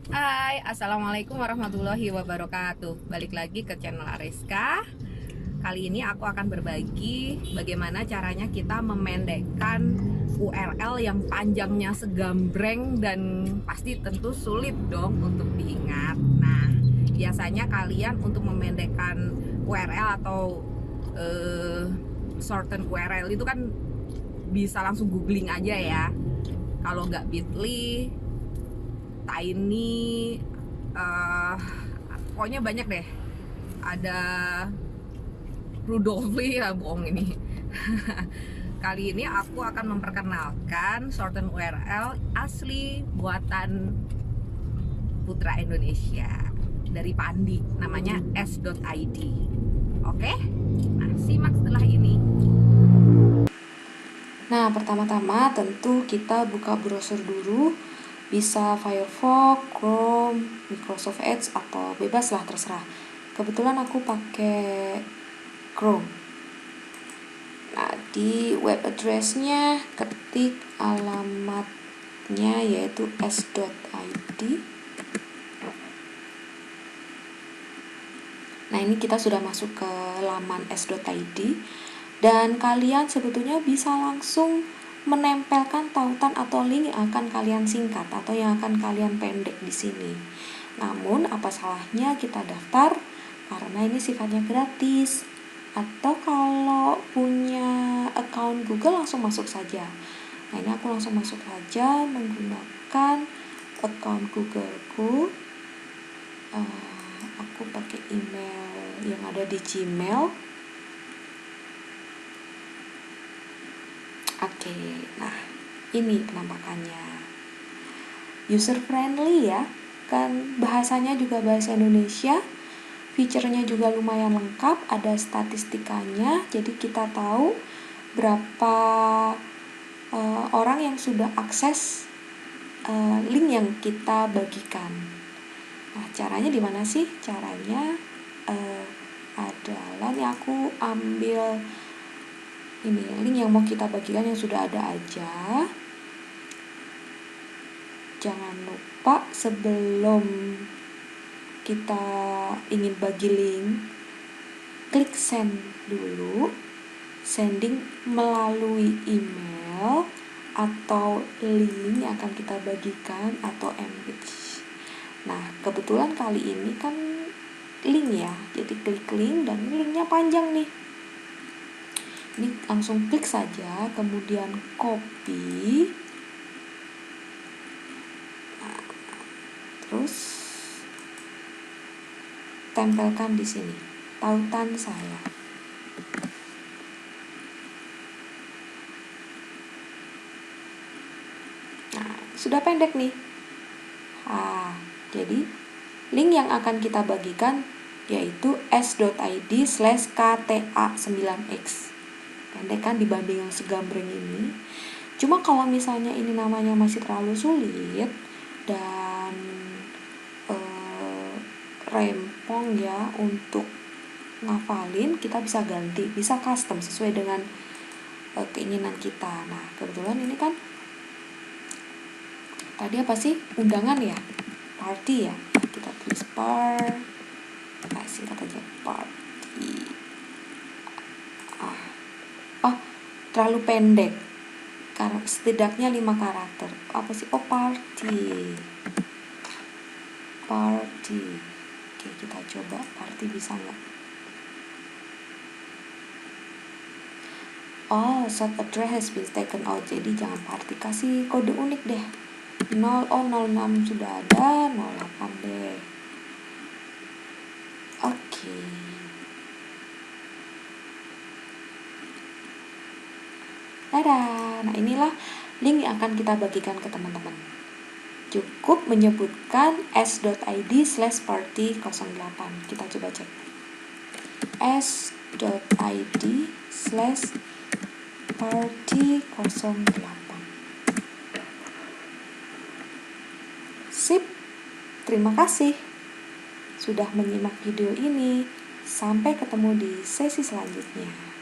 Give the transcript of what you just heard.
Hai, Assalamualaikum warahmatullahi wabarakatuh. Balik lagi ke channel Ariska. Kali ini aku akan berbagi bagaimana caranya kita memendekkan URL yang panjangnya segambreng dan pasti tentu sulit dong untuk diingat. Nah, biasanya kalian untuk memendekkan URL atau shorten URL itu kan bisa langsung googling aja ya. Kalau nggak Bitly, Tiny, uh, pokoknya banyak deh. Ada Rudolfi ya, bohong ini. Kali ini aku akan memperkenalkan shorten URL asli buatan Putra Indonesia dari Pandi, namanya s.id. Oke, nah simak setelah ini. Nah, pertama-tama tentu kita buka browser dulu, bisa Firefox, Chrome, Microsoft Edge, atau bebas lah terserah. Kebetulan aku pakai Chrome. Nah, di web address-nya ketik alamatnya yaitu s.id. Nah, ini kita sudah masuk ke laman s.id. Dan kalian sebetulnya bisa langsung menempelkan tautan atau link yang akan kalian singkat atau yang akan kalian pendek di sini. Namun apa salahnya kita daftar karena ini sifatnya gratis. Atau kalau punya account Google langsung masuk saja. Nah, ini aku langsung masuk saja menggunakan account Googleku. Aku pakai email yang ada di Gmail. Oke, nah ini penampakannya. User friendly ya, kan bahasanya juga bahasa Indonesia. Fiturnya juga lumayan lengkap, ada statistikanya, jadi kita tahu berapa orang yang sudah akses link yang kita bagikan. Nah, caranya di mana sih? Caranya adalah nih aku ambil ini link yang mau kita bagikan yang sudah ada aja. Jangan lupa sebelum kita ingin bagi link, klik send dulu, sending melalui email atau link yang akan kita bagikan atau message. Nah, kebetulan kali ini kan link ya, jadi klik link dan linknya panjang nih. Ini langsung klik saja, kemudian copy, terus tempelkan di sini tautan saya. Nah, sudah pendek nih. Jadi link yang akan kita bagikan yaitu s.id/kta9x. Pendek kan dibanding yang segambreng ini. Cuma kalau misalnya ini namanya masih terlalu sulit dan rempong ya untuk ngafalin, kita bisa ganti, bisa custom sesuai dengan keinginan kita. Nah, kebetulan ini kan tadi apa sih? Undangan ya? Party ya? Kita tulis singkat aja party. Oh, terlalu pendek. Karena setidaknya 5 karakter. Apa sih? Oh, party. Oke, kita coba party bisa nggak? Oh, short address has been taken out. Jadi jangan party, kasih kode unik deh. 06 sudah ada, 08 deh. Oke. Dadah. Nah, inilah link yang akan kita bagikan ke teman-teman. Cukup menyebutkan s.id/party08. Kita coba cek. s.id/party08. Sip. Terima kasih sudah menyimak video ini. Sampai ketemu di sesi selanjutnya.